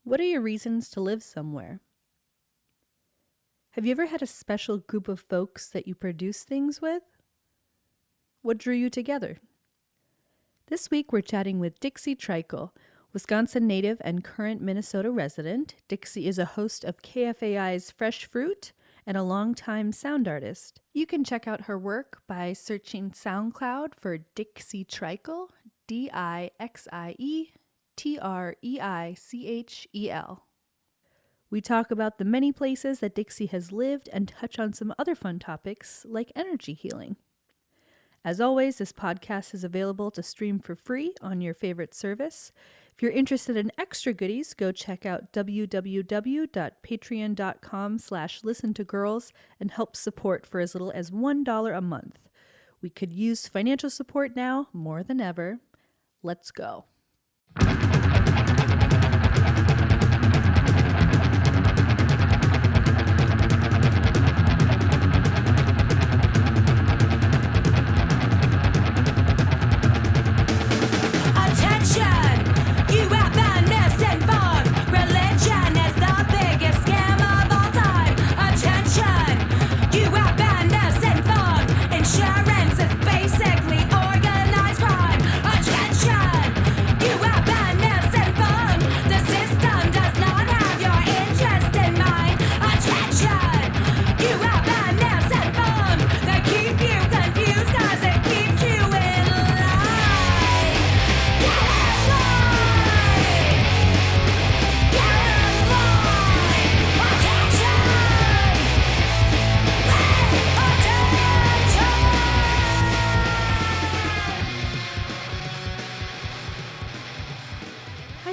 What are your reasons to live somewhere? Have you ever had a special group of folks that you produce things with? What drew you together? This week we're chatting with Dixie Treichel, Wisconsin native and current Minnesota resident. Dixie is a host of KFAI's Fresh Fruit and a longtime sound artist. You can check out her work by searching SoundCloud for Dixie Treichel, Dixie Treichel. We talk about the many places that Dixie has lived and touch on some other fun topics like energy healing. As always, this podcast is available to stream for free on your favorite service. If you're interested in extra goodies, go check out www.patreon.com/listentogirls and help support for as little as $1 a month. We could use financial support now more than ever. Let's go.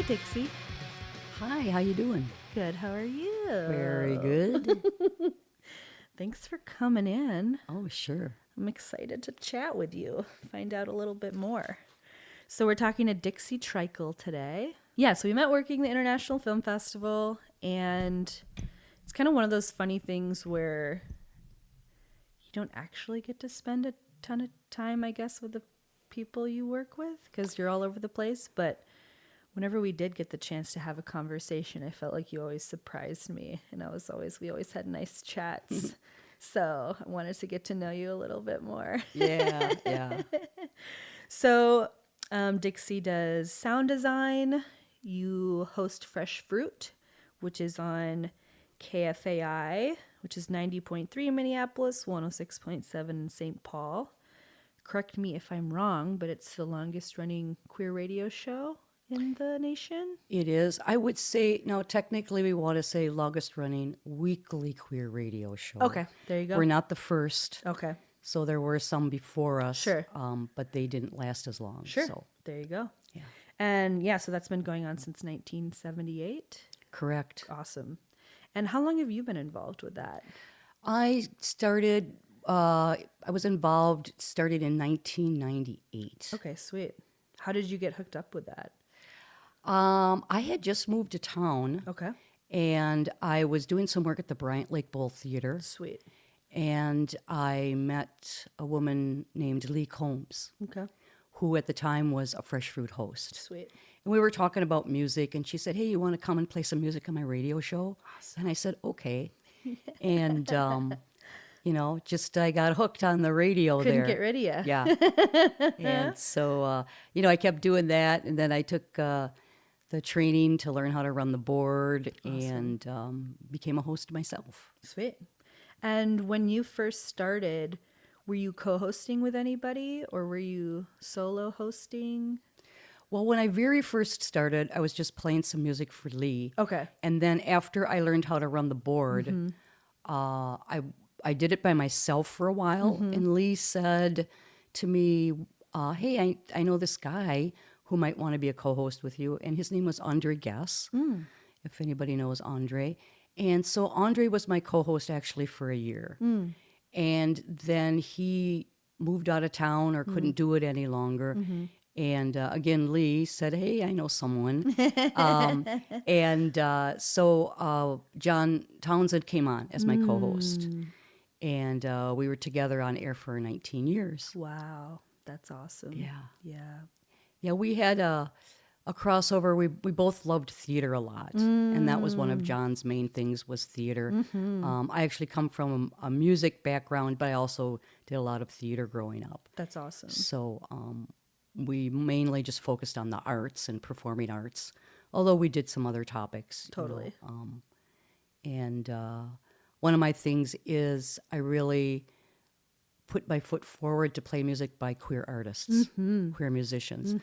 Dixie. Hi, how you doing? Good, how are you? Very good. Thanks for coming in. Oh, sure. I'm excited to chat with you, find out a little bit more. So we're talking to Dixie Treichel today. Yeah, so we met working the International Film Festival, and it's kind of one of those funny things where you don't actually get to spend a ton of time, I guess, with the people you work with because you're all over the place, but whenever we did get the chance to have a conversation, I felt like you always surprised me, and we always had nice chats. So I wanted to get to know you a little bit more. Yeah. So Dixie does sound design. You host Fresh Fruit, which is on KFAI, which is 90.3 in Minneapolis, 106.7 in St. Paul. Correct me if I'm wrong, but it's the longest running queer radio show in the nation? It is. I would say, no, technically we want to say longest running weekly queer radio show. Okay, there you go. We're not the first. Okay. So there were some before us. Sure. But they didn't last as long. Sure. So. There you go. Yeah. And yeah, so that's been going on since 1978? Correct. Awesome. And how long have you been involved with that? I was involved, started in 1998. Okay, sweet. How did you get hooked up with that? I had just moved to town. Okay. And I was doing some work at the Bryant Lake Bowl Theater. Sweet. And I met a woman named Lee Combs, Okay. who at the time was a Fresh Fruit host. Sweet. And we were talking about music, and she said, "Hey, you want to come and play some music on my radio show?" Awesome. And I said, "Okay." And, I got hooked on the radio there. Couldn't get rid of you. Yeah. And so, I kept doing that, and then I took the training to learn how to run the board. Awesome. And became a host myself. Sweet. And when you first started, were you co-hosting with anybody or were you solo hosting? Well, when I very first started, I was just playing some music for Lee. Okay. And then after I learned how to run the board, I did it by myself for a while. And Lee said to me, "Hey, I know this guy who might want to be a co-host with you." And his name was Andre Guess, if anybody knows Andre. And so Andre was my co-host actually for a year. And then he moved out of town or couldn't do it any longer. And again, Lee said, "Hey, I know someone." So John Townsend came on as my co-host. And we were together on air for 19 years. Wow. That's awesome. Yeah. Yeah. Yeah, we had a crossover. We both loved theater a lot, and that was one of John's main things was theater. I actually come from a music background, but I also did a lot of theater growing up. That's awesome. So we mainly just focused on the arts and performing arts, although we did some other topics. Totally. And one of my things is I really put my foot forward to play music by queer artists, queer musicians.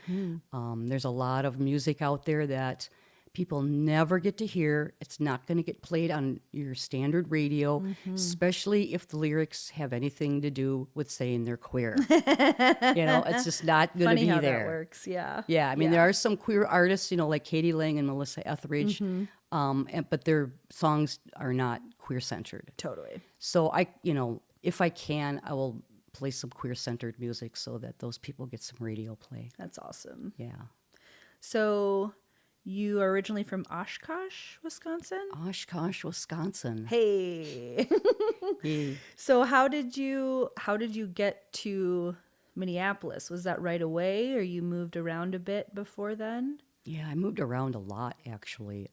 There's a lot of music out there that people never get to hear. It's not going to get played on your standard radio, especially if the lyrics have anything to do with saying they're queer. It's just not going to Funny be how there. that works. Yeah. Yeah, I mean, there are some queer artists, like Katie Lang and Melissa Etheridge, but their songs are not queer-centered. Totally. So if I can, I will play some queer-centered music so that those people get some radio play. That's awesome. Yeah. So you are originally from Oshkosh, Wisconsin? Oshkosh, Wisconsin. Hey. Yeah. So how did you get to Minneapolis? Was that right away, or you moved around a bit before then? Yeah, I moved around a lot, actually.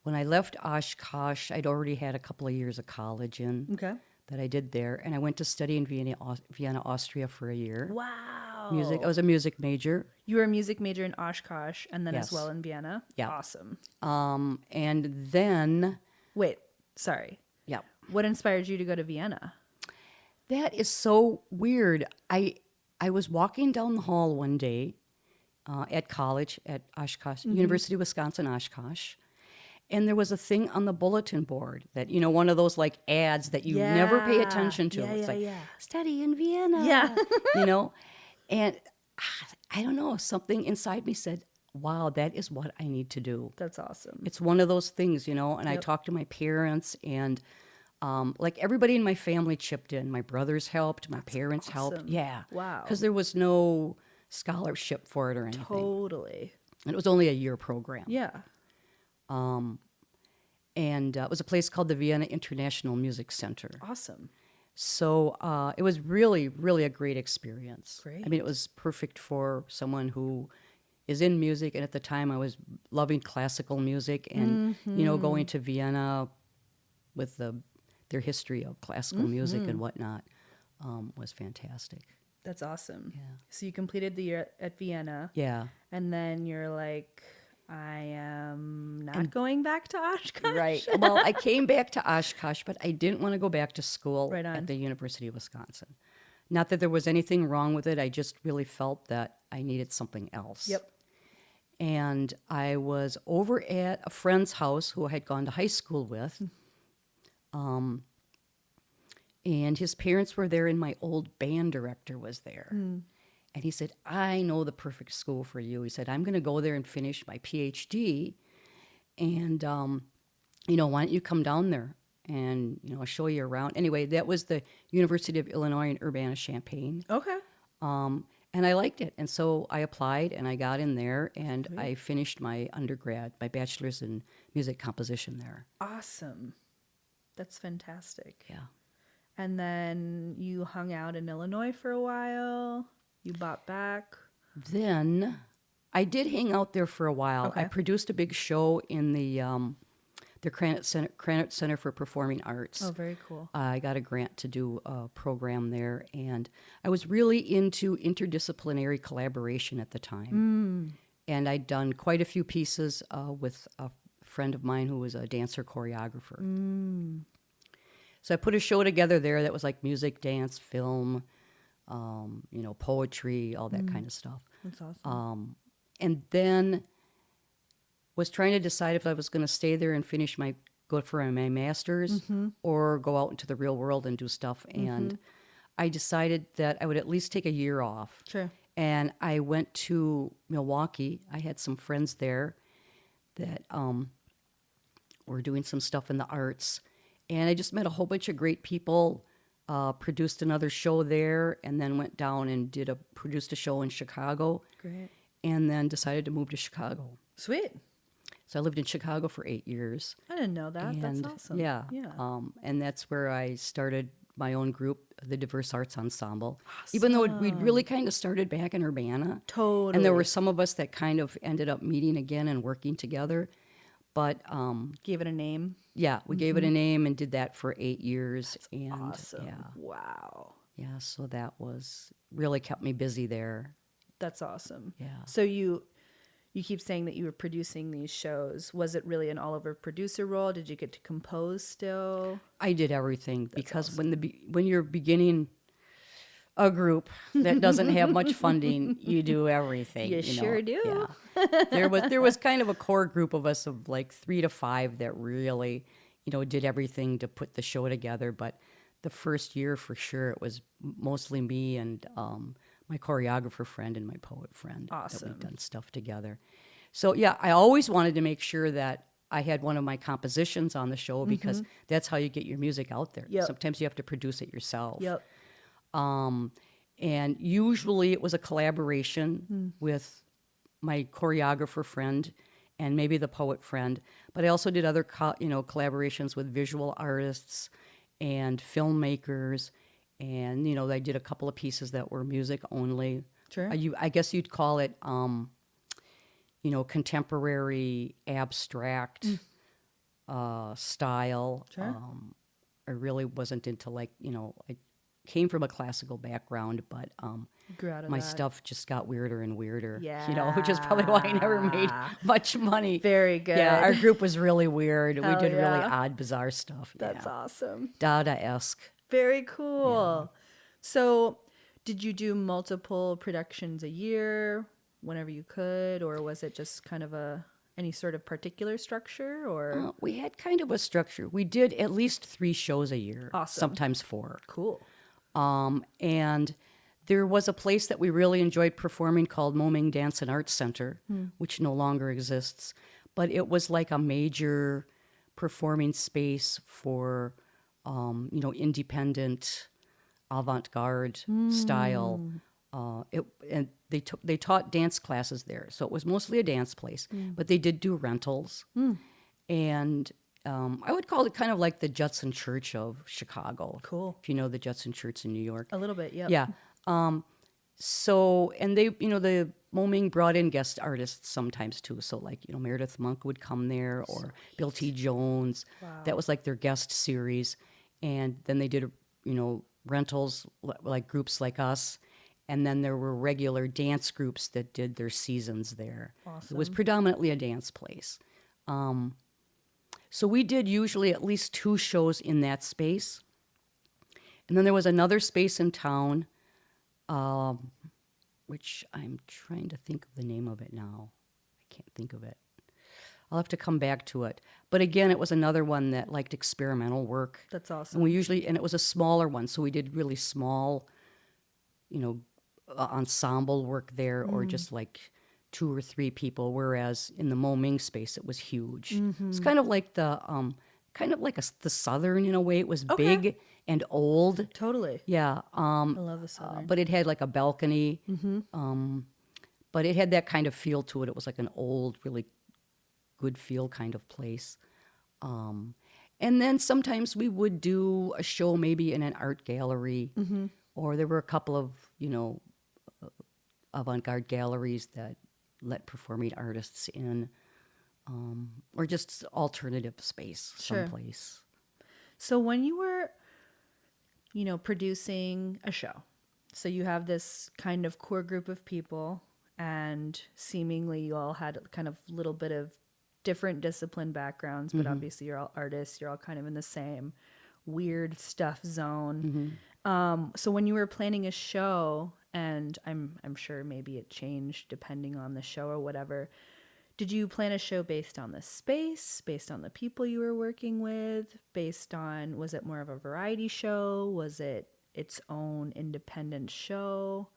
When I left Oshkosh, I'd already had a couple of years of college that I did there, and I went to study in Vienna, Austria for a year. Wow. Music. I was a music major. You were a music major in Oshkosh and then as Yes. well in Vienna? Yeah. Awesome. And then, Wait, sorry. yeah, What inspired you to go to Vienna? that is so weird. I was walking down the hall one day at college at Oshkosh, University of Wisconsin, Oshkosh. And there was a thing on the bulletin board that, one of those like ads that you never pay attention to. It's like, study in Vienna. Yeah. And I don't know, something inside me said, wow, that is what I need to do. That's awesome. It's one of those things, and I talked to my parents, and like everybody in my family chipped in. My brothers helped, my parents helped. awesome. Yeah. Wow. Because there was no scholarship for it or anything. Totally. And it was only a year program. Yeah. And it was a place called the Vienna International Music Center. Awesome. So it was really, really a great experience. Great. I mean, it was perfect for someone who is in music, and at the time I was loving classical music, and going to Vienna with their history of classical music and whatnot was fantastic. That's awesome. Yeah. So you completed the year at Vienna. Yeah. And then you're like, I am not going back to Oshkosh. Right. Well, I came back to Oshkosh, but I didn't want to go back to school Right on. at the University of Wisconsin. Not that there was anything wrong with it. I just really felt that I needed something else. Yep. And I was over at a friend's house who I had gone to high school with. And his parents were there, and my old band director was there. And he said, I know the perfect school for you. He said, I'm going to go there and finish my PhD. And, why don't you come down there and, I'll show you around. Anyway, that was the University of Illinois in Urbana-Champaign. Okay. And I liked it. And so I applied, and I got in there, and I finished my undergrad, my bachelor's in music composition there. Awesome. That's fantastic. Yeah. And then you hung out in Illinois for a while. You bought back. Then I did hang out there for a while. Okay. I produced a big show in the Krannert Center for Performing Arts. Oh, very cool. I got a grant to do a program there, and I was really into interdisciplinary collaboration at the time. And I'd done quite a few pieces with a friend of mine who was a dancer choreographer. So I put a show together there that was like music, dance, film, poetry, all that kind of stuff. That's awesome. And then was trying to decide if I was going to stay there and go for my master's or go out into the real world and do stuff. And I decided that I would at least take a year off. Sure. And I went to Milwaukee. I had some friends there that were doing some stuff in the arts. And I just met a whole bunch of great people, produced another show there, and then went down and produced a show in Chicago. Great. And then decided to move to Chicago. Sweet. So I lived in Chicago for 8 years. I didn't know that. That's And awesome. Yeah. Yeah. And that's where I started my own group, the Diverse Arts Ensemble. Even though we'd really kind of started back in Urbana. Totally. And there were some of us that kind of ended up meeting again and working together. But Gave it a name. yeah, we gave it a name and did that for 8 years. And Awesome. yeah, Wow. yeah, so that was really kept me busy there. That's awesome. Yeah. So you keep saying that you were producing these shows. Was it really an all-over producer role? Did you get to compose still? I did everything because when you're beginning a group that doesn't have much funding, you do everything. You know? sure do. Yeah. There was kind of a core group of us of like 3 to 5 that really, did everything to put the show together. But the first year, for sure, it was mostly me and my choreographer friend and my poet friend that Awesome. we've done stuff together. So yeah, I always wanted to make sure that I had one of my compositions on the show because that's how you get your music out there. Yep. Sometimes you have to produce it yourself. Yep. And usually it was a collaboration with my choreographer friend and maybe the poet friend. But I also did other, collaborations with visual artists and filmmakers. And, I did a couple of pieces that were music only. Sure. I guess you'd call it, contemporary abstract style. Sure. I really wasn't into I came from a classical background, but Grew out of my that. stuff just got weirder and weirder. Yeah. Which is probably why I never made much money. Very good. Yeah, our group was really weird. Hell we did really yeah. odd, bizarre stuff. That's yeah. awesome. Dada-esque. Very cool. So, did you do multiple productions a year whenever you could, or was it just kind of any sort of particular structure, or We had kind of a structure. We did at least 3 shows a year, Awesome. sometimes 4. cool? And there was a place that we really enjoyed performing called Maine Dance and Arts Center, which no longer exists. But it was like a major performing space for, independent, avant-garde style. And they taught dance classes there, so it was mostly a dance place. But they did do rentals, and I would call it kind of like the Judson Church of Chicago. Cool. If you know the Judson Church in New York. A little bit, yep. Yeah. So, and they, the Moming brought in guest artists sometimes too. So Meredith Monk would come there or Bill T. Jones. Wow. That was like their guest series. And then they did, rentals like groups like us. And then there were regular dance groups that did their seasons there. Awesome. It was predominantly a dance place. So we did usually at least 2 shows in that space. And then there was another space in town, which I'm trying to think of the name of it now. I can't think of it. I'll have to come back to it. But again, it was another one that liked experimental work. That's awesome. And it was a smaller one, so we did really small, ensemble work there, or just like 2 or 3 people. Whereas in the Moming space, it was huge. It's kind of like the Southern in a way. It was big and old. Totally. Yeah. I love the Southern. But it had like a balcony. But it had that kind of feel to it. It was like an old, really good feel kind of place. And then sometimes we would do a show maybe in an art gallery, or there were a couple of, avant-garde galleries that let performing artists in, or just alternative space someplace. So when you were, producing a show, so you have this kind of core group of people, and seemingly you all had kind of little bit of different discipline backgrounds, but obviously you're all artists, you're all kind of in the same weird stuff zone. So when you were planning a show, and I'm sure maybe it changed depending on the show or whatever, did you plan a show based on the space, based on the people you were working with, was it more of a variety show? Was it its own independent show?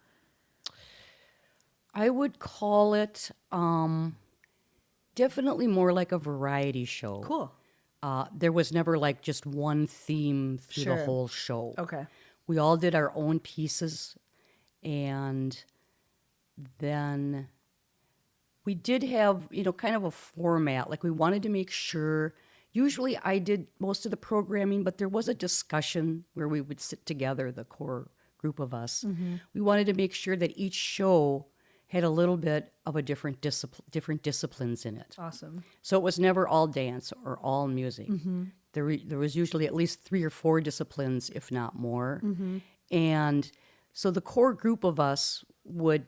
I would call it definitely more like a variety show. Cool. There was never like just one theme through the Sure. whole show. Okay. We all did our own pieces, and then we did have, kind of a format. Like we wanted to make sure, usually I did most of the programming, but there was a discussion where we would sit together, the core group of us. We wanted to make sure that each show had a little bit of a different disciplines in it. Awesome. So it was never all dance or all music. There was usually at least 3 or 4 disciplines, if not more. And so the core group of us would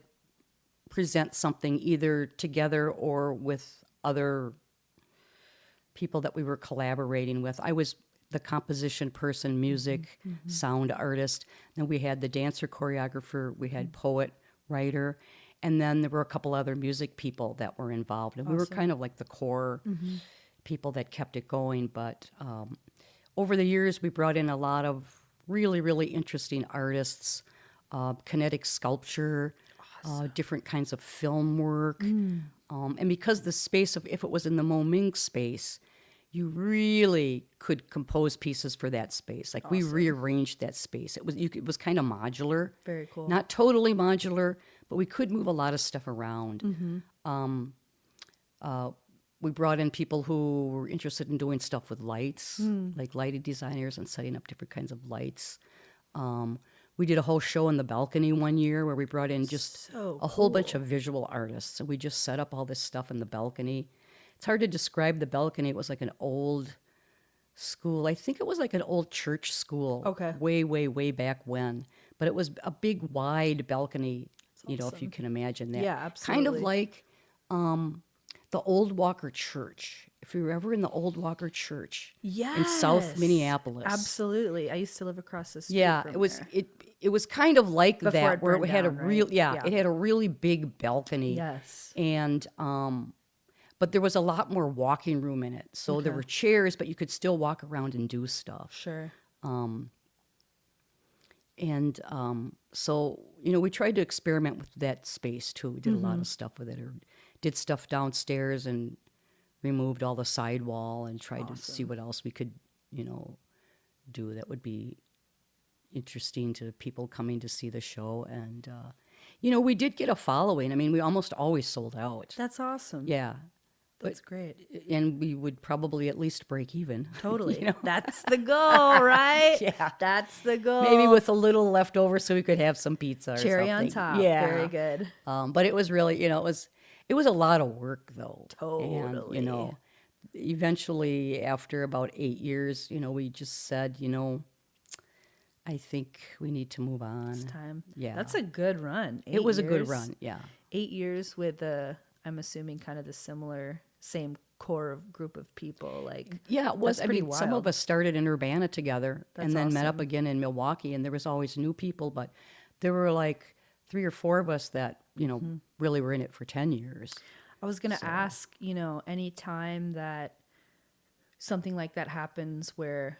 present something either together or with other people that we were collaborating with. I was the composition person, music, sound artist. Then we had the dancer choreographer, we had poet, writer, and then there were a couple other music people that were involved. And we were kind of like the core people that kept it going. But over the years, we brought in a lot of really, really interesting artists, kinetic sculpture, different kinds of film work. And because the space of, if it was in the Moming space, you really could compose pieces for that space. Like we rearranged that space. It was kind of modular. Very cool. Not totally modular, but we could move a lot of stuff around. We brought in people who were interested in doing stuff with lights, like lighting designers and setting up different kinds of lights. We did a whole show in the balcony one year where we brought in just a whole bunch of visual artists. And we just set up all this stuff in the balcony. It's hard to describe the balcony. It was like an old school. I think it was like an old church school. Okay. Way, way, way back when. But it was a big, wide balcony, you know, if you can imagine that. Yeah, Kind of absolutely. like the Old Walker Church. If you were ever in the Old Walker Church in South Minneapolis. Absolutely. I used to live across the street Yeah, from it was there. it was kind of like Before that, it where burned it had a down, real right? yeah, it had a really big balcony. Yes. And but there was a lot more walking room in it. So there were chairs, but you could still walk around and do stuff. Sure. And so, you know, we tried to experiment with that space too. We did a lot of stuff with it, or did stuff downstairs and removed all the sidewall and tried to see what else we could, you know, do that would be interesting to people coming to see the show. And, you know, we did get a following. I mean, we almost always sold out. That's awesome. Yeah. That's great. And we would probably at least break even. Totally. You know? That's the goal, right? Yeah. That's the goal. Maybe with a little left over so we could have some pizza or cherry something. on top. Yeah. Very good. But it was really, you know, it was a lot of work though. Totally. And, you know, eventually after about 8 years, you know, we just said, you know, I think we need to move on. It's time. Yeah. That's a good run. It was a good years. run. Yeah. 8 years with I'm assuming kind of the same core of group of people. Like, Yeah, it was. that's I pretty mean, some wild. of us started in Urbana together and then met up awesome. again in Milwaukee, and there was always new people, but there were like 3 or 4 of us that, you know, really were in it for 10 years. I was going to ask, you know, any time that something like that happens where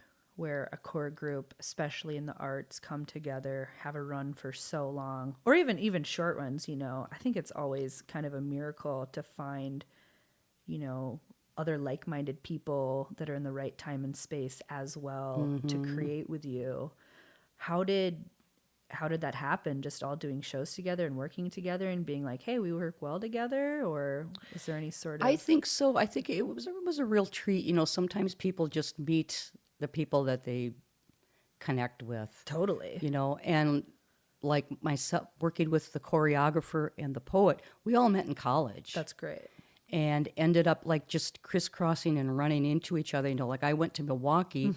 a core group, especially in the arts, come together, have a run for so long, or even short runs, you know, I think it's always kind of a miracle to find, you know, other like-minded people that are in the right time and space as well to create with you. How did that happen? Just all doing shows together and working together and being like, hey, we work well together? Or is there any sort of... I think so. I think it was a real treat. You know, sometimes people just meet the people that they connect with. Totally. You know, and like myself working with the choreographer and the poet, we all met in college. That's great. And ended up like just crisscrossing and running into each other. You know, like I went to Milwaukee,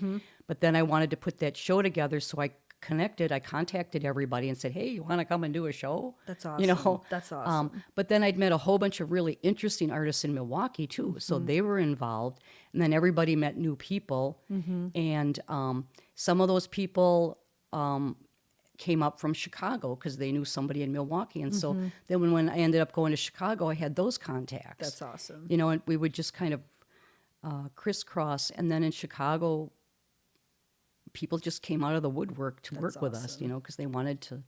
but then I wanted to put that show together, so I contacted everybody and said, hey, you want to come and do a show? That's awesome. You know, That's awesome. But then I'd met a whole bunch of really interesting artists in Milwaukee too, so they were involved. And then everybody met new people, and some of those people came up from Chicago because they knew somebody in Milwaukee. And so then when I ended up going to Chicago, I had those contacts. That's awesome. You know, and we would just kind of crisscross. And then in Chicago, people just came out of the woodwork to work with us, you know, because they wanted to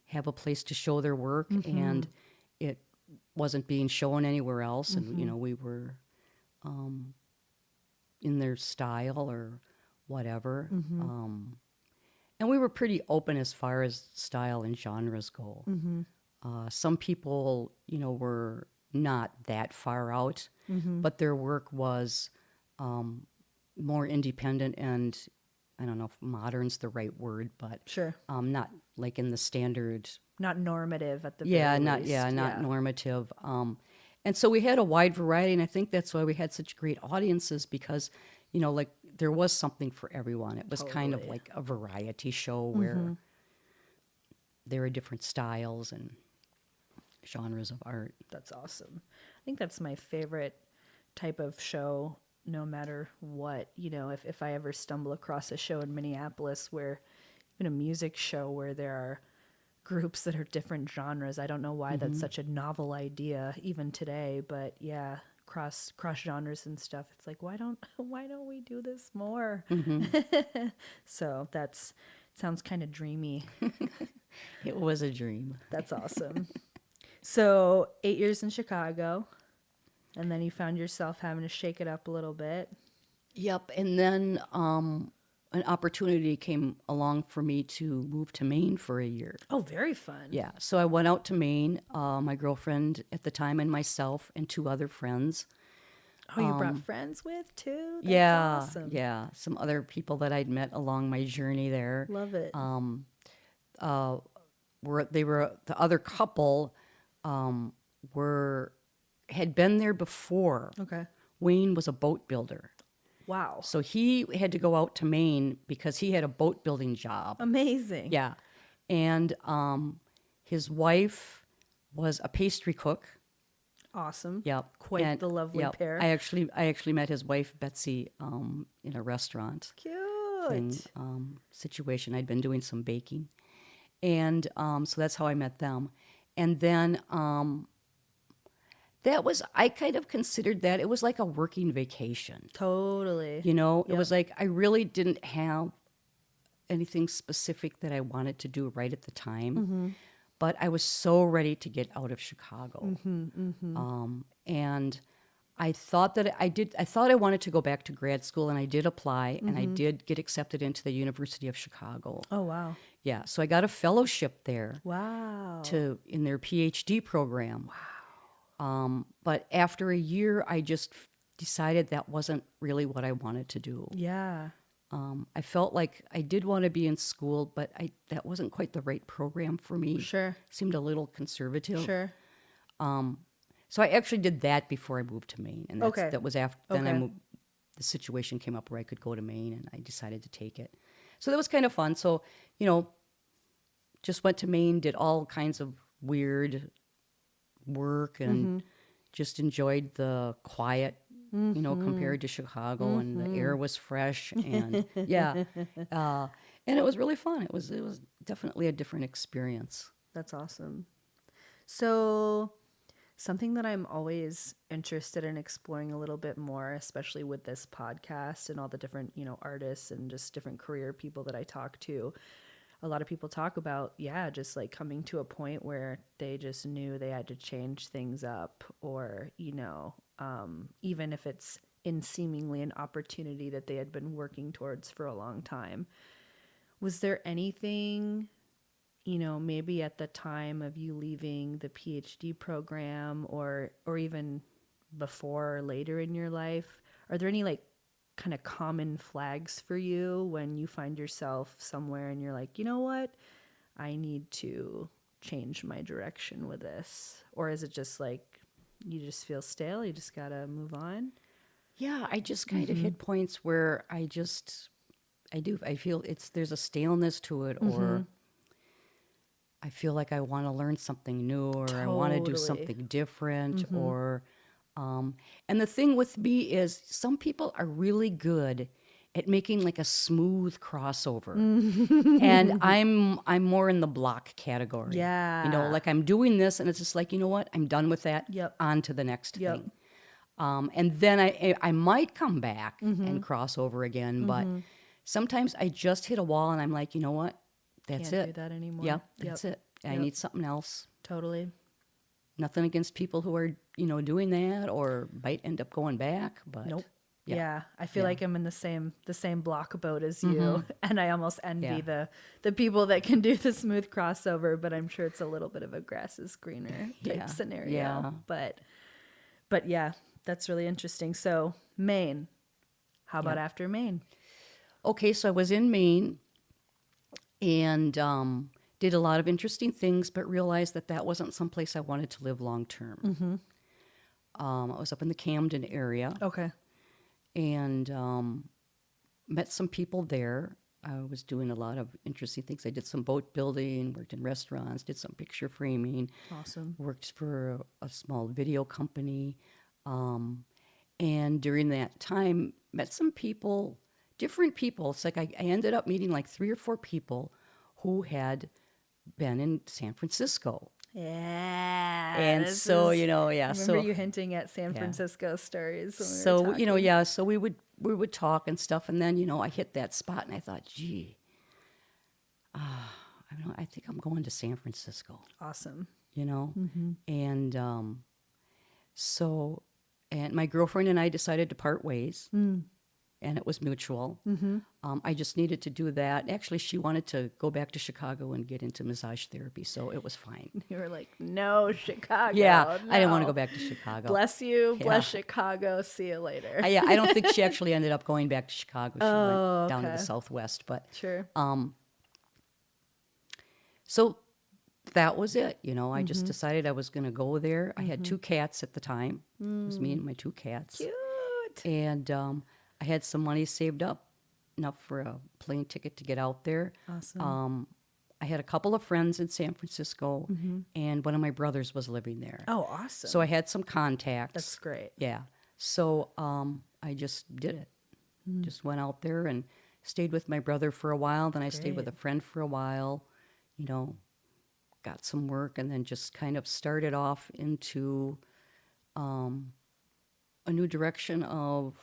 have a place to show their work, and it wasn't being shown anywhere else. And, you know, we were in their style or whatever. And we were pretty open as far as style and genres go. Some people, you know, were not that far out, but their work was more independent and I don't know if modern's the right word, but Sure. not like in the standard. Not normative at the Yeah, very not least. yeah, not normative. And so we had a wide variety, and I think that's why we had such great audiences because, like there was something for everyone. It was kind of Totally. like a variety show where there are different styles and genres of art. That's awesome. I think that's my favorite type of show, no matter what. If I ever stumble across a show in Minneapolis where, even a music show where there are groups that are different genres, I don't know why that's such a novel idea even today, but yeah, cross genres and stuff. It's like, why don't we do this more? So sounds kind of dreamy. It was a dream. That's awesome. So 8 years in Chicago, and then you found yourself having to shake it up a little bit. Yep. And then an opportunity came along for me to move to Maine for a year. Oh, very fun. Yeah. So I went out to Maine, my girlfriend at the time and myself and 2 other friends. Oh, you brought friends with too? That's Yeah. awesome. Yeah. Some other people that I'd met along my journey there. Love it. The other couple had been there before. Okay. Wayne was a boat builder. Wow. So he had to go out to Maine because he had a boat building job. Amazing. Yeah. And his wife was a pastry cook. Awesome. Yep. Quite And, the lovely yep, pair. I actually met his wife Betsy in a restaurant Cute. situation. I'd been doing some baking. And so that's how I met them. And then I kind of considered that it was like a working vacation. Totally. It Yep. was like I really didn't have anything specific that I wanted to do right at the time, but I was so ready to get out of Chicago. And I thought that I thought I wanted to go back to grad school, and I did apply, and I did get accepted into the University of Chicago. Oh, wow. Yeah, so I got a fellowship there Wow. in their PhD program. Wow. But after a year, I just decided that wasn't really what I wanted to do. Yeah. I felt like I did want to be in school, but that wasn't quite the right program for me. Sure. Seemed a little conservative. Sure. So I actually did that before I moved to Maine, and Okay. that was after. Then I Okay. moved. The situation came up where I could go to Maine, and I decided to take it. So that was kind of fun. So just went to Maine, did all kinds of weird work, and just enjoyed the quiet. Compared to Chicago, and the air was fresh, and yeah, and it was really fun. It was definitely a different experience. That's awesome. So, something that I'm always interested in exploring a little bit more, especially with this podcast and all the different, artists and just different career people that I talk to. A lot of people talk about, just like coming to a point where they just knew they had to change things up, or, even if it's in seemingly an opportunity that they had been working towards for a long time. Was there anything, maybe at the time of you leaving the PhD program, or even before or later in your life, are there any like kind of common flags for you when you find yourself somewhere and you're like, you know what, I need to change my direction with this? Or is it just like you just feel stale, you just gotta move on? Yeah, I just kind of hit points where I feel there's a staleness to it, or I feel like I want to learn something new, or I want to do Totally. something different, or and the thing with me is some people are really good at making like a smooth crossover. And I'm more in the block category. Yeah. Like I'm doing this and it's just like, you know what? I'm done with that. Yep. On to the next Yep. thing. And then I might come back and cross over again, but sometimes I just hit a wall and I'm like, you know what? That's Can't it. do that anymore. Yep, that's it. I Yep. need something else. Totally. Nothing against people who are, doing that or might end up going back, but Nope. Yeah. Yeah. I feel Yeah. like I'm in the same block boat as you. And I almost envy Yeah. the people that can do the smooth crossover, but I'm sure it's a little bit of a grass is greener type Yeah. scenario. Yeah. But yeah, that's really interesting. So Maine, How about after Maine? Okay, so I was in Maine and did a lot of interesting things, but realized that that wasn't someplace I wanted to live long term. I was up in the Camden area Okay. and met some people there. I was doing a lot of interesting things. I did some boat building, worked in restaurants, did some picture framing, Awesome. worked for a small video company. And during that time, met some people, different people. It's like I ended up meeting like 3 or 4 people who had been in San Francisco. Yeah. And so, I remember so you hinting at San yeah. Francisco stories when we were So, talking. so we would talk and stuff, and then, I hit that spot and I thought, gee, I don't know, I think I'm going to San Francisco, Awesome. And so, and my girlfriend and I decided to part ways, and it was mutual. I just needed to do that. Actually, she wanted to go back to Chicago and get into massage therapy, so it was fine. You were like, no, Chicago. Yeah, I didn't want to no. go back to Chicago. Bless you. Yeah. Bless Chicago. See you later. I don't think she actually ended up going back to Chicago. She Oh, went down to the okay. Southwest, but Sure. so that was it. I just decided I was going to go there. I had 2 cats at the time. It was me and my 2 cats. Cute. And I had some money saved up, enough for a plane ticket to get out there. Awesome. I had a couple of friends in San Francisco, and one of my brothers was living there. Oh, awesome. So I had some contacts. That's great. Yeah. So I just did it. Just went out there and stayed with my brother for a while. Then I stayed with a friend for a while, got some work, and then just kind of started off into a new direction of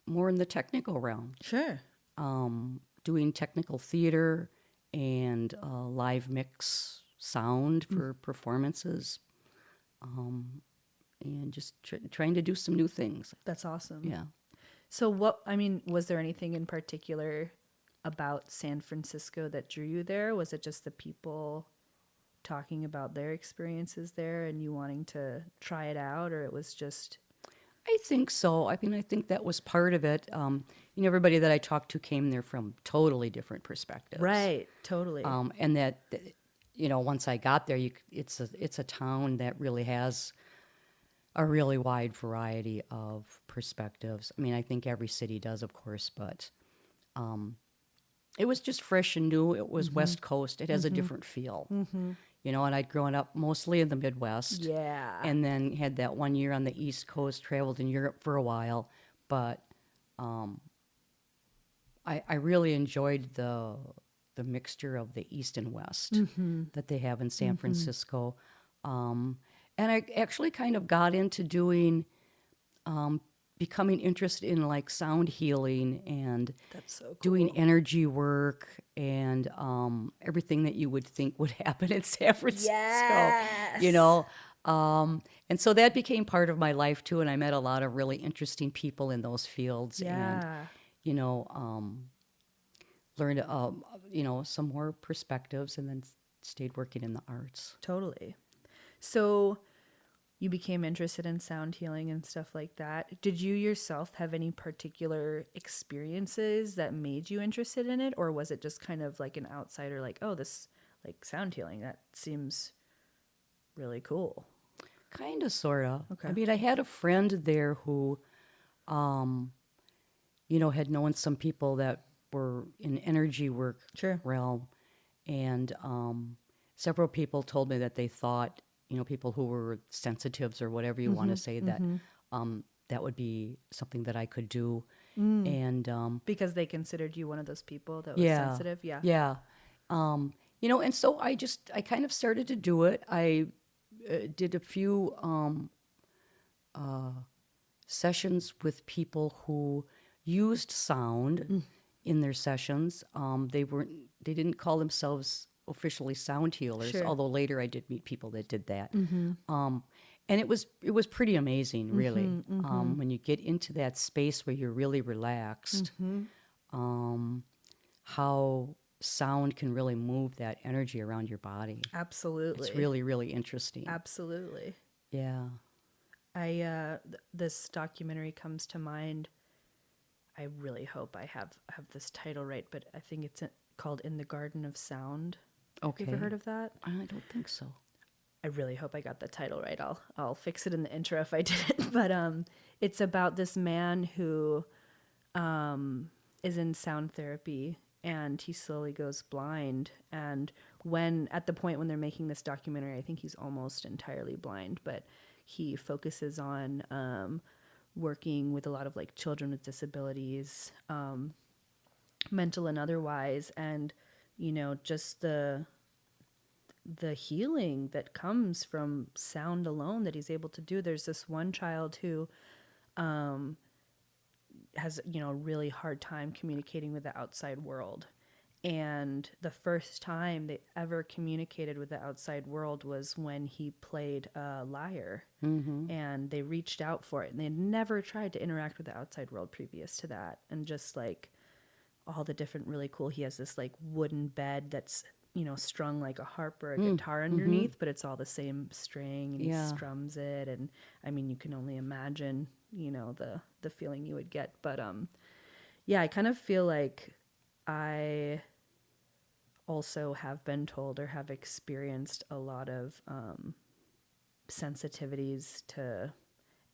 more in the technical realm, Sure. doing technical theater and live mix sound for performances, and just trying to do some new things. That's awesome. Yeah. So was there anything in particular about San Francisco that drew you there? Was it just the people talking about their experiences there and you wanting to try it out, or it was just... I think so. I mean, I think that was part of it. Everybody that I talked to came there from totally different perspectives. Right, totally. And that, once I got there, it's a town that really has a really wide variety of perspectives. I mean, I think every city does, of course, but it was just fresh and new. It was West Coast. It has a different feel. And I'd grown up mostly in the Midwest. Yeah. And then had that 1 year on the East Coast, traveled in Europe for a while. But I really enjoyed the mixture of the East and West that they have in San Francisco. And I actually kind of got into doing, becoming interested in like sound healing and That's so cool. doing energy work and everything that you would think would happen in San Francisco. Yes. And so that became part of my life too. And I met a lot of really interesting people in those fields. Yeah. And, learned, some more perspectives and then stayed working in the arts. Totally. So you became interested in sound healing and stuff like that. Did you yourself have any particular experiences that made you interested in it? Or was it just kind of like an outsider, like, oh, this like sound healing, that seems really cool? Kind of, sort of. Okay. I mean, I had a friend there who, had known some people that were in energy work Sure. realm. And several people told me that they thought, people who were sensitives or whatever you want to say, that that would be something that I could do. And Because they considered you one of those people that was yeah, sensitive? Yeah. yeah. And so I kind of started to do it. I did a few sessions with people who used sound in their sessions. They didn't call themselves officially sound healers, Sure. although later I did meet people that did that. And it was pretty amazing, really, when you get into that space where you're really relaxed, how sound can really move that energy around your body. Absolutely. It's really, really interesting. Absolutely. Yeah. This documentary comes to mind. I really hope I have this title right, but I think it's called In the Garden of Sound. Okay. Have you ever heard of that? I don't think so. I really hope I got the title right. I'll fix it in the intro if I didn't. But it's about this man who is in sound therapy, and he slowly goes blind. And at the point when they're making this documentary, I think he's almost entirely blind, but he focuses on working with a lot of like children with disabilities, mental and otherwise, and just the healing that comes from sound alone that he's able to do. There's this one child who has a really hard time communicating with the outside world, and the first time they ever communicated with the outside world was when he played a lyre. And they reached out for it, and they had never tried to interact with the outside world previous to that. And just like all the different really cool, he has this like wooden bed that's strung like a harp or a guitar underneath, but it's all the same string, and he strums it. And I mean, you can only imagine the feeling you would get. But yeah, I kind of feel like I also have been told or have experienced a lot of sensitivities to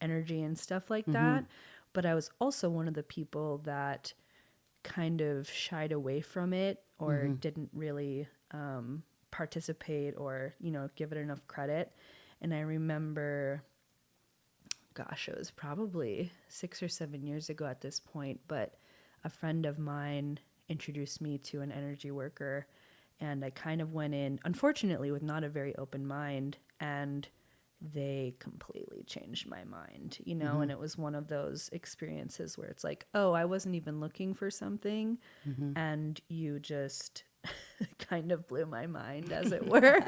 energy and stuff like that. But I was also one of the people that kind of shied away from it, or didn't really participate, or give it enough credit. And I remember, gosh, it was probably 6 or 7 years ago at this point, but a friend of mine introduced me to an energy worker, and I kind of went in, unfortunately, with not a very open mind, and they completely changed my mind, and it was one of those experiences where it's like, oh, I wasn't even looking for something, and you just kind of blew my mind, as it were.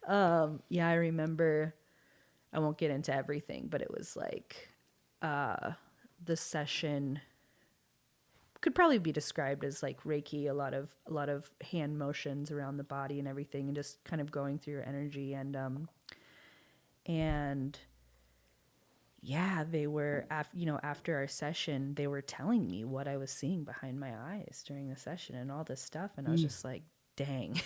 Yeah, I remember, I won't get into everything, but it was like the session could probably be described as like Reiki, a lot of hand motions around the body and everything, and just kind of going through your energy. And yeah, they were, after our session, they were telling me what I was seeing behind my eyes during the session and all this stuff. And I was just like, dang,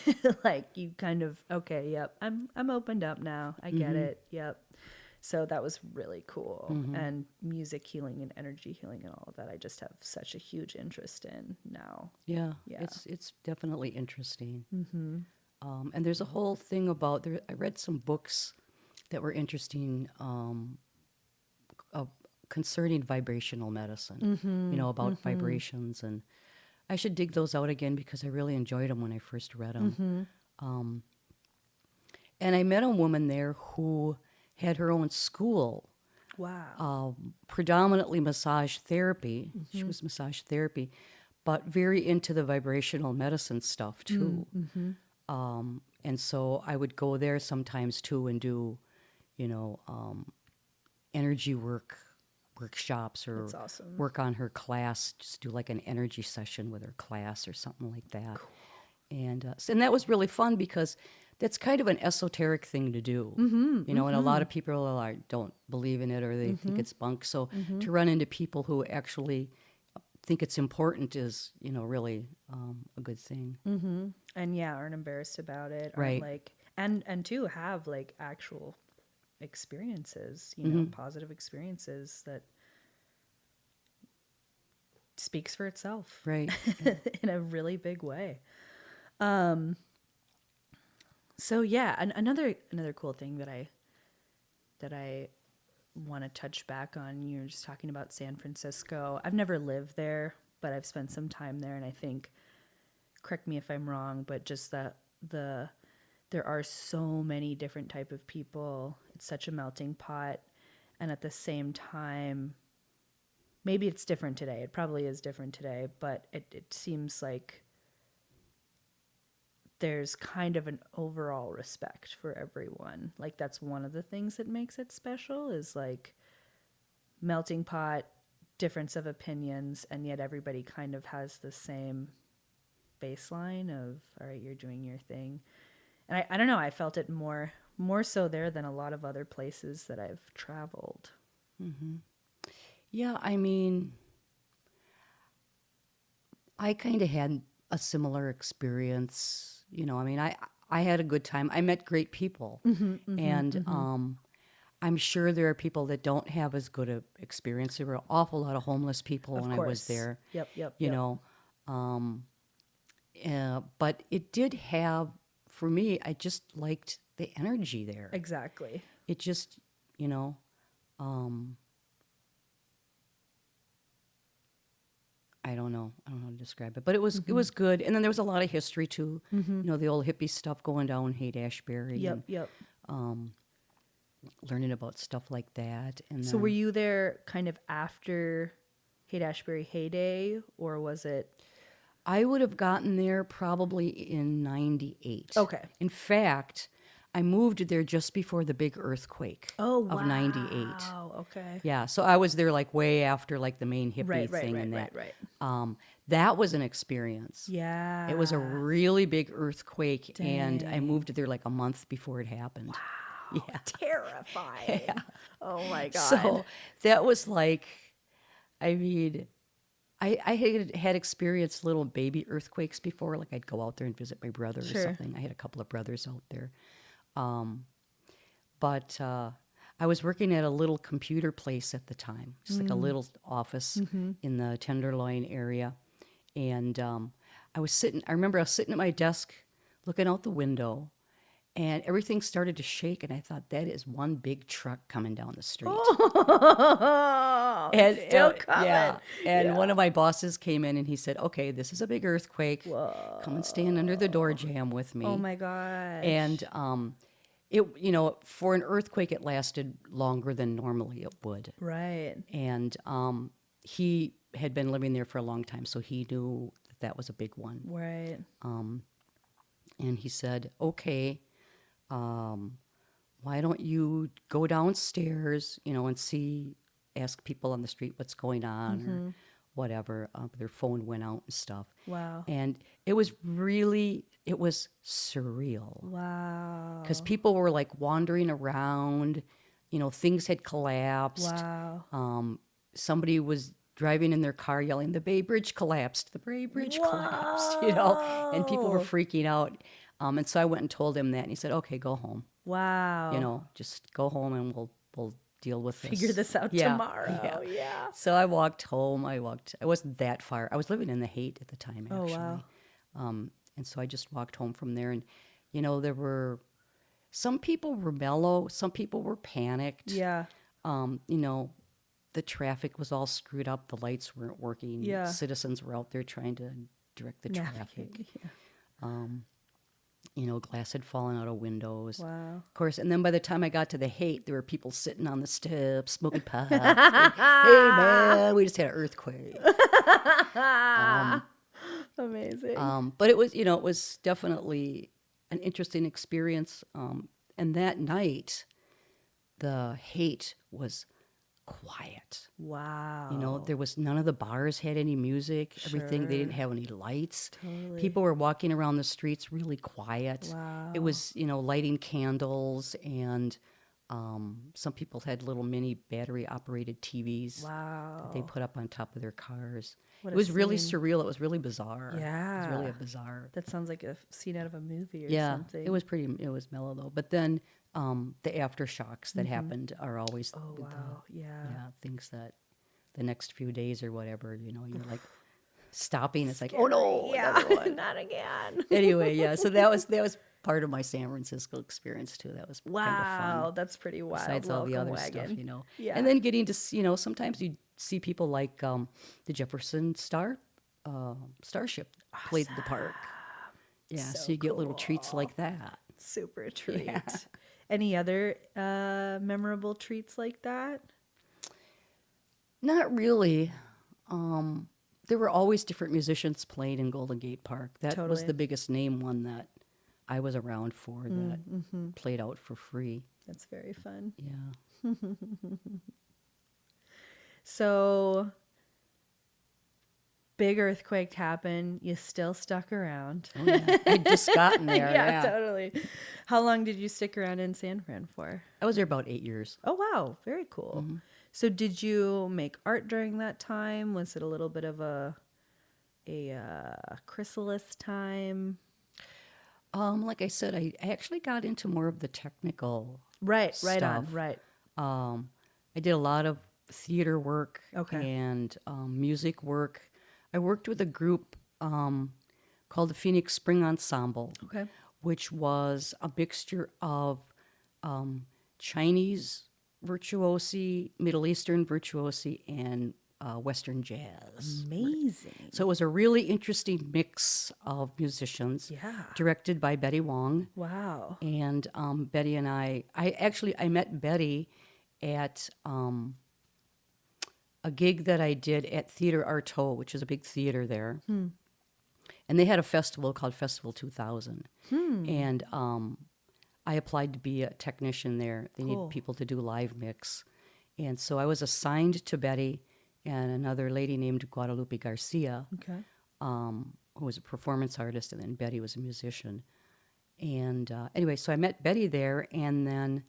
like you kind of, okay, yep, I'm opened up now. I get it. Yep. So that was really cool. And music healing and energy healing and all of that, I just have such a huge interest in now. Yeah. It's definitely interesting. And there's a whole thing about I read some books that were interesting concerning vibrational medicine, about vibrations. And I should dig those out again because I really enjoyed them when I first read them. And I met a woman there who had her own school. Wow. Predominantly massage therapy. She was massage therapy, but very into the vibrational medicine stuff too. And so I would go there sometimes too and do, energy workshops, or That's awesome. work on her class, just do like an energy session with her class or something like that. Cool. And that was really fun because that's kind of an esoteric thing to do, and a lot of people don't believe in it, or they think it's bunk. So to run into people who actually think it's important is, really a good thing. And yeah, aren't embarrassed about it. Right. Like, and to have like actual experiences, positive experiences that speaks for itself. Right. In a really big way. So yeah, another cool thing that I want to touch back on, you were just talking about San Francisco. I've never lived there, but I've spent some time there, and I think, correct me if I'm wrong, but just that there are so many different type of people. It's such a melting pot, and at the same time, maybe it's different today. It probably is different today, but it seems like there's kind of an overall respect for everyone. Like that's one of the things that makes it special, is like melting pot, difference of opinions, and yet everybody kind of has the same baseline of, all right, you're doing your thing. And I don't know, I felt it more so there than a lot of other places that I've traveled. Yeah, I mean, I kind of had a similar experience. I mean, I had a good time. I met great people, and I'm sure there are people that don't have as good a experience. There were an awful lot of homeless people Of when I was course. there. Yep, yep, You yep. know, but it did have, for me, I just liked the energy there. Exactly. It just, you know, I don't know. I don't know how to describe it, but it was good. And then there was a lot of history too. The old hippie stuff going down Haight-Ashbury Yep, and yep. learning about stuff like that. And So were then you there kind of after Haight-Ashbury heyday, or was it? I would have gotten there probably in '98. Okay. In fact, I moved there just before the big earthquake Oh, of '98. wow. Okay. Yeah, so I was there like way after like the main hippie Right, thing and that. right. That was an experience. Yeah. It was a really big earthquake, and I Dang. moved there like a month before it happened. Yeah. Terrifying. Oh my God. So that was like, I mean, I had experienced little baby earthquakes before. Like I'd go out there and visit my brother or Sure. something. I had a couple of brothers out there. But I was working at a little computer place at the time, just like a little office in the Tenderloin area. And I remember I was sitting at my desk looking out the window, and everything started to shake, and I thought, that is one big truck coming down the street. Oh, And still coming. yeah, and Yeah. one of my bosses came in and he said, "Okay, this is a big earthquake. Whoa. Come and stand under the door jamb with me." Oh my gosh. And for an earthquake, it lasted longer than normally it would. Right. And he had been living there for a long time, so he knew that was a big one. Right. And he said, "Okay, why don't you go downstairs, and ask people on the street what's going on or whatever." Their phone went out and stuff. Wow. And it was surreal. Wow. Because people were like wandering around, things had collapsed. Wow. Somebody was driving in their car yelling, "The Bay Bridge collapsed, the Bay Bridge collapsed," and people were freaking out. And so I went and told him that, and he said, "Okay, go home. Wow. Just go home and we'll deal with this. Figure this out Yeah, tomorrow. Yeah. So I walked home. I wasn't that far. I was living in the Haight at the time, Oh, actually. wow. And so I just walked home from there. And, there were some people were mellow, some people were panicked. Yeah. The traffic was all screwed up. The lights weren't working. Yeah. Citizens were out there trying to direct the traffic. Yeah. Glass had fallen out of windows. Wow. Of course, and then by the time I got to the Haight, there were people sitting on the steps, smoking pot. Hey, man, we just had an earthquake. Amazing. But it was definitely an interesting experience. And that night, the Haight was quiet. Wow. There was none of the bars had any music. Everything, they didn't Sure. have any lights. Totally. People were walking around the streets really quiet. Wow. It was, lighting candles, and some people had little mini battery operated TVs Wow. that they put up on top of their cars. What It a was really scene. surreal. It was really bizarre. It was really Yeah. a bizarre. That sounds like a scene out of a movie or Yeah, something. it was mellow though. But then the aftershocks that happened are always Oh, the- wow. Yeah. yeah, things that the next few days or whatever, you're like stopping. It's like, oh no, Yeah. another one. Not again. Anyway, yeah. So that was part of my San Francisco experience too. That was kind of Wow. fun. That's pretty wild. Besides all the Welcome other wagon. stuff. Yeah. And then getting to sometimes you see people like the Jefferson Starship played at the park. Yeah, So so you get little treats like that. Super treat. Yeah. Any other memorable treats like that? Not really. There were always different musicians playing in Golden Gate Park. That was Totally. the biggest name one that I was around for that played out for free. That's very fun. Yeah. So, big earthquake happened. You still stuck around. Oh, yeah. I'd just gotten there. Yeah, yeah. totally. How long did you stick around in San Fran for? I was there about 8 years. Oh, wow. Very cool. So, did you make art during that time? Was it a little bit of a a chrysalis time? Like I said, I actually got into more of the technical Right stuff. on, right. I did a lot of theater work Okay. and music work. I worked with a group called the Phoenix Spring Ensemble, Okay. which was a mixture of Chinese virtuosi, Middle Eastern virtuosi, and Western jazz. Amazing. So it was a really interesting mix of musicians, Yeah. directed by Betty Wong. Wow. And Betty and I met Betty at a gig that I did at Theater Artaud, which is a big theater there. And they had a festival called Festival 2000. And I applied to be a technician there. They Cool. need people to do live mix. And so I was assigned to Betty and another lady named Guadalupe Garcia, Okay. who was a performance artist, and then Betty was a musician. And anyway, so I met Betty there, and then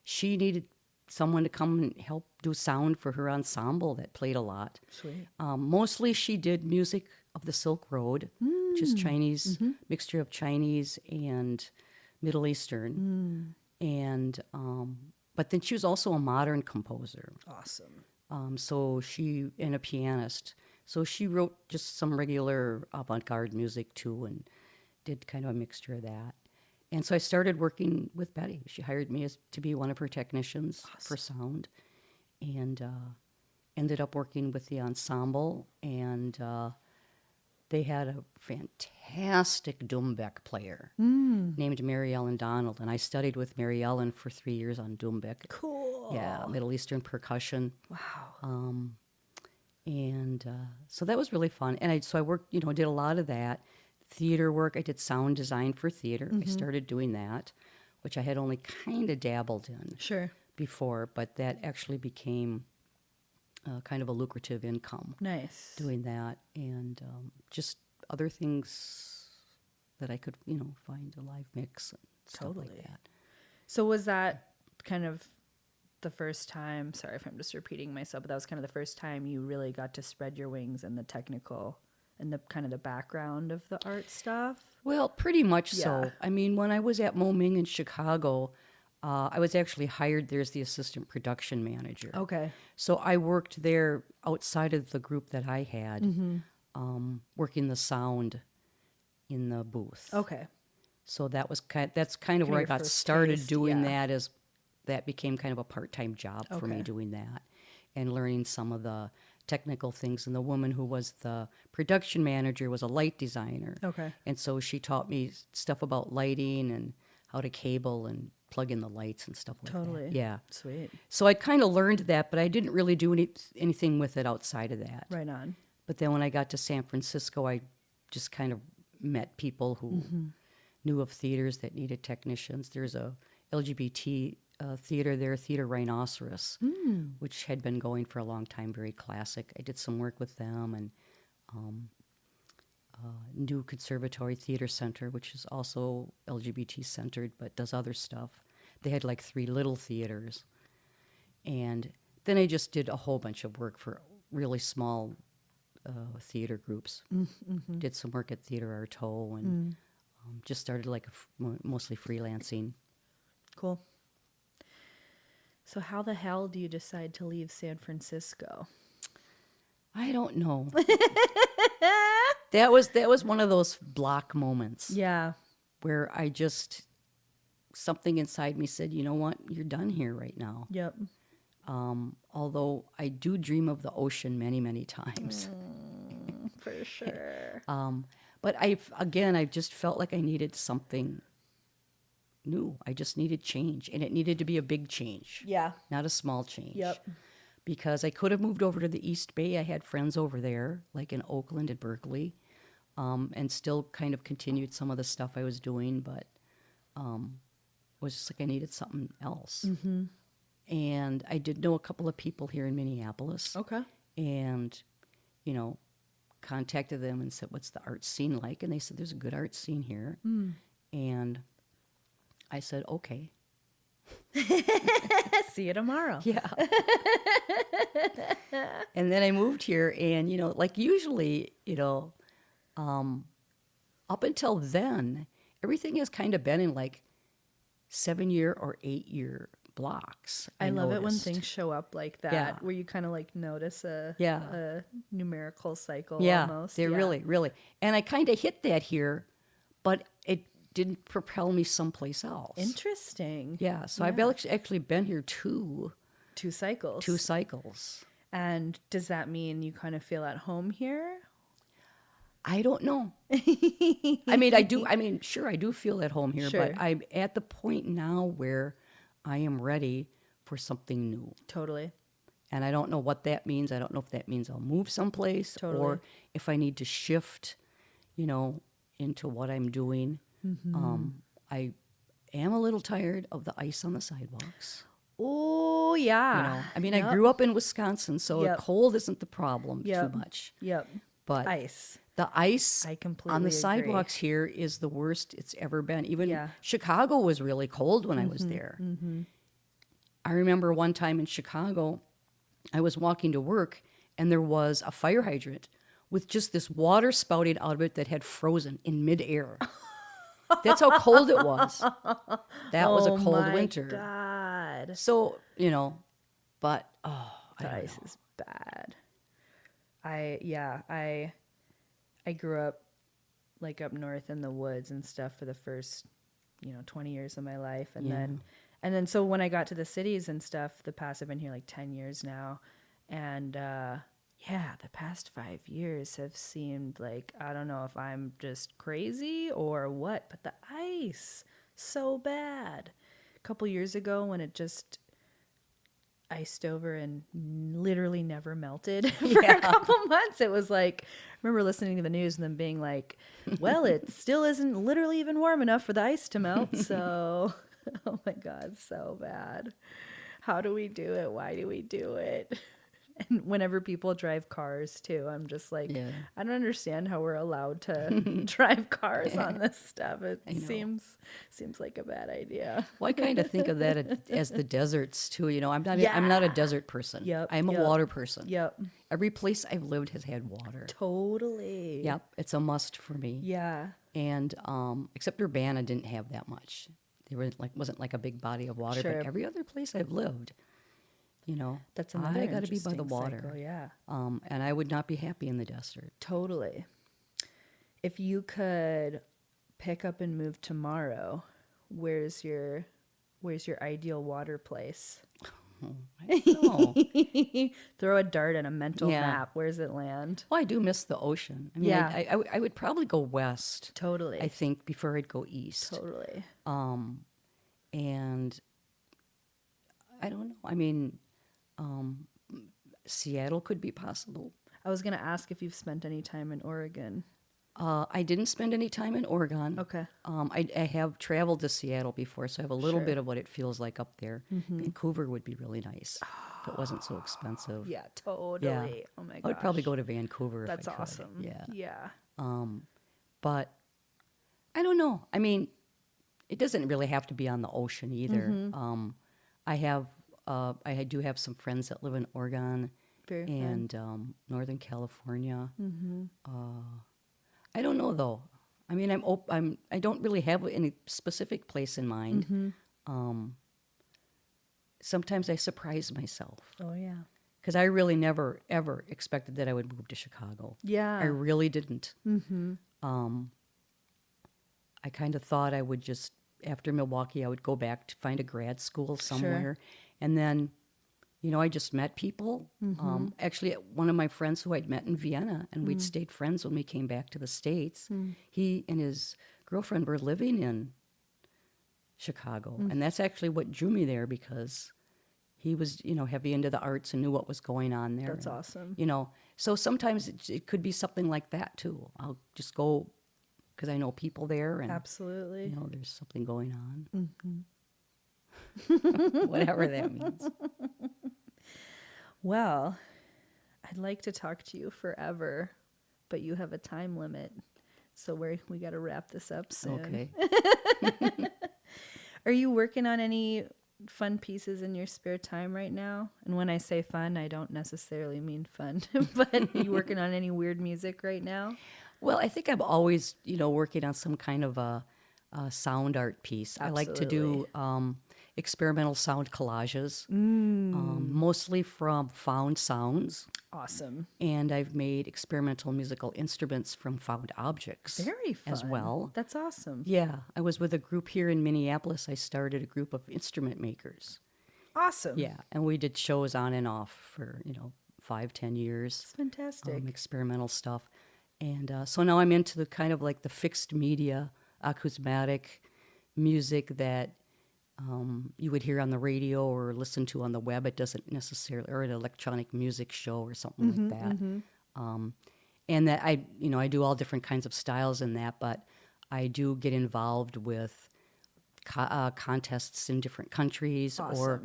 she needed someone to come and help do sound for her ensemble that played a lot. Sweet. Mostly she did music of the Silk Road, which is Chinese, mixture of Chinese and Middle Eastern. And but then she was also a modern composer. Awesome. And a pianist. So she wrote just some regular avant-garde music too, and did kind of a mixture of that. And so I started working with Betty. She hired me to be one of her technicians for sound, and ended up working with the ensemble. And they had a fantastic doumbek player named Mary Ellen Donald, and I studied with Mary Ellen for 3 years on doumbek. Cool. Yeah, Middle Eastern percussion. Wow. And so that was really fun. And so I worked, did a lot of that. Theater work. I did sound design for theater. I started doing that, which I had only kind of dabbled in Sure. before, but that actually became kind of a lucrative income Nice. doing that. And just other things that I could, find a live mix and stuff Totally. like that. So was that kind of the first time, sorry if I'm just repeating myself, but that was kind of the first time you really got to spread your wings in the technical and the kind of the background of the art stuff? Well, pretty much Yeah. so. I mean, when I was at Ming in Chicago, I was actually hired there as the assistant production manager. Okay. So I worked there outside of the group that I had, working the sound in the booth. Okay. So that's kind of where I your got first started taste, doing yeah. that became kind of a part-time job for me Okay. doing that and learning some of the technical things. And the woman who was the production manager was a light designer. Okay. And so she taught me stuff about lighting and how to cable and plug in the lights and stuff like Totally. that. Yeah. Sweet. So I kind of learned that, but I didn't really do anything with it outside of that. Right on. But then when I got to San Francisco, I just kind of met people who knew of theaters that needed technicians. There's a LGBT theater there, Theater Rhinoceros, which had been going for a long time, very classic. I did some work with them, and New Conservatory Theater Center, which is also LGBT centered but does other stuff. They had like 3 little theaters. And then I just did a whole bunch of work for really small theater groups. Did some work at Theater Artaud and just started like mostly freelancing. Cool. So how the hell do you decide to leave San Francisco? I don't know. That was one of those block moments Yeah. where something inside me said, you know what, you're done here right now. Yep. Although I do dream of the ocean many, many times. For sure. But I just felt like I needed something new. I just needed change, and it needed to be a big change, Yeah. not a small change. Yep. Because I could have moved over to the East Bay. I had friends over there, like in Oakland and Berkeley, and still kind of continued some of the stuff I was doing, but it was just like I needed something else. And I did know a couple of people here in Minneapolis. Okay. And, contacted them and said, what's the art scene like? And they said, there's a good art scene here. And I said, okay. See you tomorrow. Yeah. And then I moved here, and, like usually, Up until then, everything has kind of been in like 7-year or 8-year blocks. I love it when noticed. things show up like that, Yeah. where you kind of like notice Yeah. a numerical cycle Yeah, almost. they're really. And I kind of hit that here, but it didn't propel me someplace else. Interesting. Yeah, so I've actually been here two Cycles. cycles. And does that mean you kind of feel at home here? I don't know. I mean, I do. I mean, sure, I do feel at home here, Sure. but I'm at the point now where I am ready for something new. Totally. And I don't know what that means. I don't know if that means I'll move someplace Totally. or if I need to shift, into what I'm doing. I am a little tired of the ice on the sidewalks. Oh, yeah. I mean, I grew up in Wisconsin, so Yep. cold isn't the problem Yep. too much. Yep. But Ice. the ice I completely on the agree. sidewalks here is the worst it's ever been. Even Yeah. Chicago was really cold when I was there. I remember one time in Chicago, I was walking to work and there was a fire hydrant with just this water spouting out of it that had frozen in midair. That's how cold it was. That was a Oh cold my winter. God. So, but I The don't ice know. is bad. I grew up like up north in the woods and stuff for the first 20 years of my life, and then so when I got to the cities and stuff, the past, I've been here like 10 years now, and the past 5 years have seemed like, I don't know if I'm just crazy or what, but the ice so bad. A couple years ago when it just iced over and literally never melted for a couple months. It was like, I remember listening to the news and them being like, well, it still isn't literally even warm enough for the ice to melt. So, oh my God, so bad. How do we do it? Why do we do it? And whenever people drive cars too, I'm just like, I don't understand how we're allowed to drive cars on this stuff. It seems like a bad idea. Well, I kind of think of that as the deserts too. I'm not a desert person. Yep, I'm a water person. Yep. Every place I've lived has had water. Totally. Yep, it's a must for me. Yeah. And except Urbana didn't have that much. There wasn't like a big body of water, Sure. but every other place I've lived, That's another I got to be by the interesting water. cycle, yeah. And I would not be happy in the desert. Totally. If you could pick up and move tomorrow, where's your ideal water place? I don't know. Throw a dart and a mental Yeah. map. Where's it land? Well, I do miss the ocean. I mean, Yeah. I would probably go west. Totally. I think before I'd go east. Totally. And I don't know. I mean, Seattle could be possible. I was going to ask if you've spent any time in Oregon. I didn't spend any time in Oregon. Okay. I have traveled to Seattle before, so I have a little Sure. bit of what it feels like up there. Vancouver would be really nice if it wasn't so expensive. Yeah, totally. Oh my gosh. I would probably go to Vancouver. That's if I could. awesome. Yeah. Yeah. But I don't know. I mean, it doesn't really have to be on the ocean either. I do have some friends that live in Oregon Very fun. and Northern California. I don't know though. I mean, I don't really have any specific place in mind. Sometimes I surprise myself Oh yeah. because I really never ever expected that I would move to Chicago. Yeah. I really didn't. I kind of thought I would just, after Milwaukee, I would go back to find a grad school somewhere. And then, I just met people. Actually, one of my friends who I'd met in Vienna, and we'd stayed friends when we came back to the States, he and his girlfriend were living in Chicago. And that's actually what drew me there because he was, heavy into the arts and knew what was going on there. That's And, awesome. So sometimes it could be something like that too. I'll just go because I know people there and Absolutely. there's something going on. Whatever that means. Well, I'd like to talk to you forever, but you have a time limit. So we got to wrap this up soon. Okay. Are you working on any fun pieces in your spare time right now? And when I say fun, I don't necessarily mean fun, but are you working on any weird music right now? Well, I think I'm always, working on some kind of a sound art piece. I like to do experimental sound collages, mostly from found sounds. Awesome. And I've made experimental musical instruments from found objects Very fun. as well. That's awesome. Yeah, I was with a group here in Minneapolis. I started a group of instrument makers. Awesome. Yeah, and we did shows on and off for 5-10 years. It's fantastic. Experimental stuff, and so now I'm into the kind of like the fixed media, acousmatic music that you would hear on the radio or listen to on the web. It doesn't necessarily, or an electronic music show or something like that. And that I do all different kinds of styles in that, but I do get involved with contests in different countries or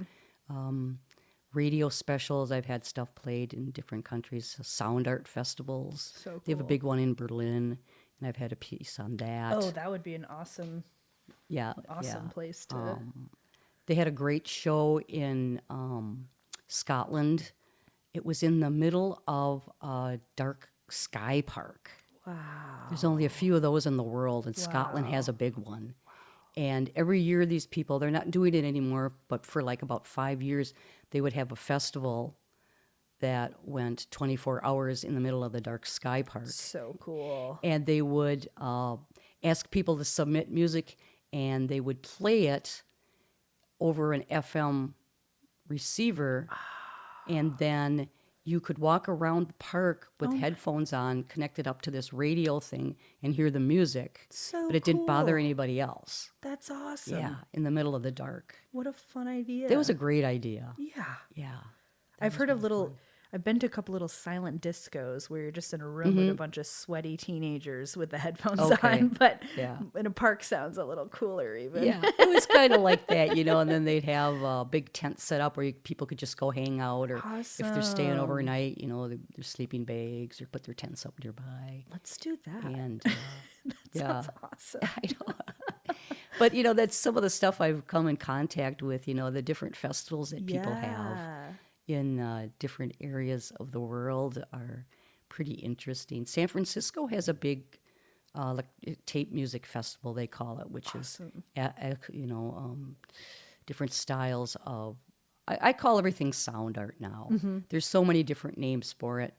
radio specials. I've had stuff played in different countries, sound art festivals. So cool. They have a big one in Berlin, and I've had a piece on that. Oh, that would be an awesome place to... They had a great show in Scotland. It was in the middle of a dark sky park. Wow. There's only a few of those in the world, and Scotland has a big one. And every year these people, they're not doing it anymore, but for like about 5 years, they would have a festival that went 24 hours in the middle of the dark sky park. So cool. And they would ask people to submit music, and they would play it over an FM receiver, and then you could walk around the park with headphones on, connected up to this radio thing, and hear the music. So but it didn't bother anybody else. That's awesome. Yeah, in the middle of the dark. What a fun idea. That was a great idea. Yeah. Yeah. I've heard of I've been to a couple little silent discos where you're just in a room with a bunch of sweaty teenagers with the headphones on, but in a park sounds a little cooler even. Yeah, it was kind of like that, and then they'd have a big tent set up where people could just go hang out, or if they're staying overnight, their sleeping bags, or put their tents up nearby. Let's do that. And Sounds awesome. I know. But, that's some of the stuff I've come in contact with, the different festivals that people have in different areas of the world are pretty interesting. San Francisco has a big tape music festival, they call it, which is different styles of. I call everything sound art now. There's so many different names for it.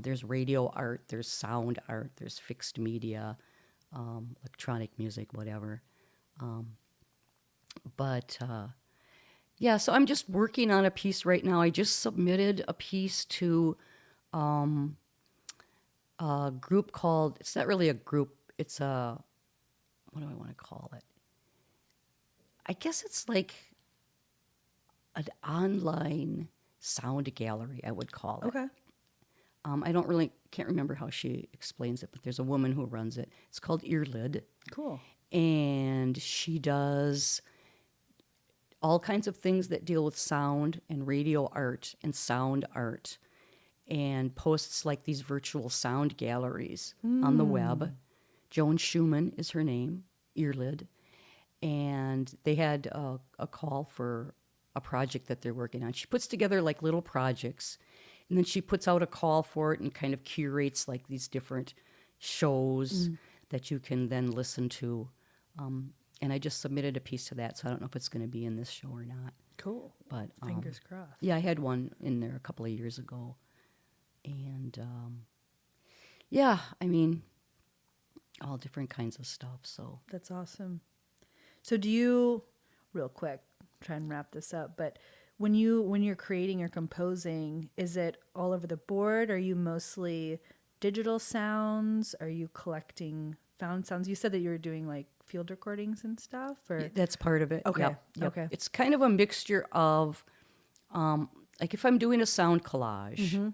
There's radio art, there's sound art, there's fixed media, electronic music, whatever. So I'm just working on a piece right now. I just submitted a piece to a group called, it's not really a group, it's what do I want to call it? I guess it's like an online sound gallery, I would call it. Okay. I can't remember how she explains it, but there's a woman who runs it. It's called Earlid. Cool. And she does all kinds of things that deal with sound and radio art and sound art, and posts like these virtual sound galleries on the web. Joan Schumann is her name, Earlid. And they had a call for a project that they're working on. She puts together like little projects, and then she puts out a call for it and kind of curates like these different shows that you can then listen to. And I just submitted a piece to that, so I don't know if it's going to be in this show or not. Cool. But fingers crossed. Yeah, I had one in there a couple of years ago. And all different kinds of stuff. So that's awesome. So do you, real quick, try and wrap this up, but when you're creating or composing, is it all over the board? Are you mostly digital sounds? Are you collecting found sounds? You said that you were doing like field recordings and stuff, or that's part of it. Okay. Yep. Okay. It's kind of a mixture of like if I'm doing a sound collage,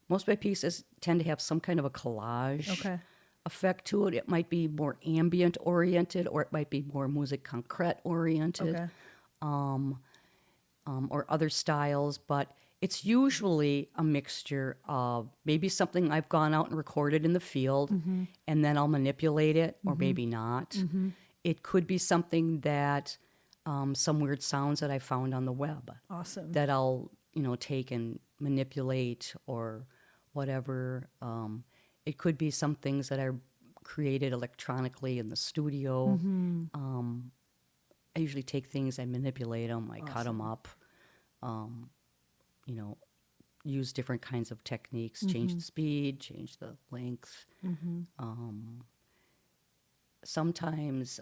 most of my pieces tend to have some kind of a collage effect to it. It might be more ambient oriented, or it might be more musique concrète oriented, or other styles, but it's usually a mixture of maybe something I've gone out and recorded in the field, and then I'll manipulate it, or maybe not. It could be something that, some weird sounds that I found on the web. Awesome. That I'll, take and manipulate or whatever. it could be some things that are created electronically in the studio. I usually take things, I manipulate them, I cut them up, you know, use different kinds of techniques, change the speed, change the length. Sometimes,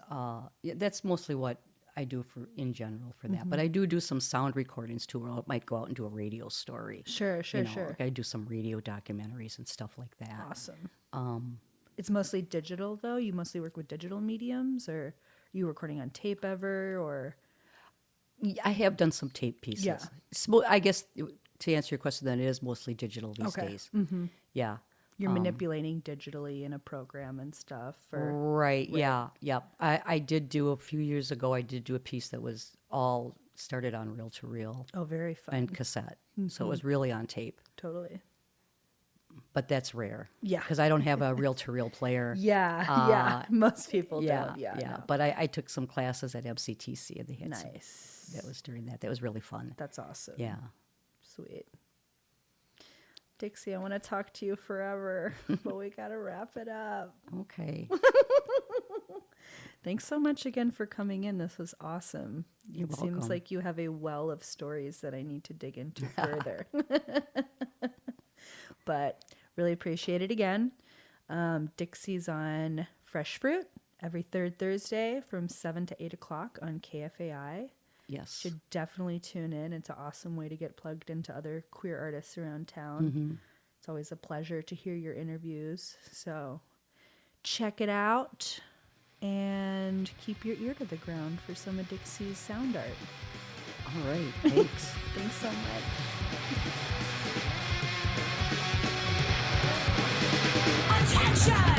that's mostly what I do in general for that. But I do some sound recordings too, where I might go out and do a radio story. Sure. Like I do some radio documentaries and stuff like that. Awesome. It's mostly digital, though? You mostly work with digital mediums, or are you recording on tape ever, or? I have done some tape pieces. Yeah. I guess to answer your question, then it is mostly digital these days. Yeah. You're manipulating digitally in a program and stuff? Or, right. Yeah. I did do a few years ago, I did do a piece that was all started on reel-to-reel. Oh, very fun. And cassette. So it was really on tape. Totally. But that's rare. Yeah. Because I don't have a reel-to-reel player. Yeah. Most people don't. Yeah. No. But I took some classes at MCTC and they had Nice. that was during that. That was really fun. That's awesome. Yeah. Sweet. Dixie, I want to talk to you forever, but we got to wrap it up. Okay. Thanks so much again for coming in. This was awesome. You're It seems welcome. like you have a well of stories that I need to dig into further. But really appreciate it again. Dixie's on Fresh Fruit every third Thursday from 7 to 8 o'clock on KFAI. Yes. Should definitely tune in. It's an awesome way to get plugged into other queer artists around town. It's always a pleasure to hear your interviews. So check it out and keep your ear to the ground for some of Dixie's sound art. All right. Thanks. Thanks so much. Attention!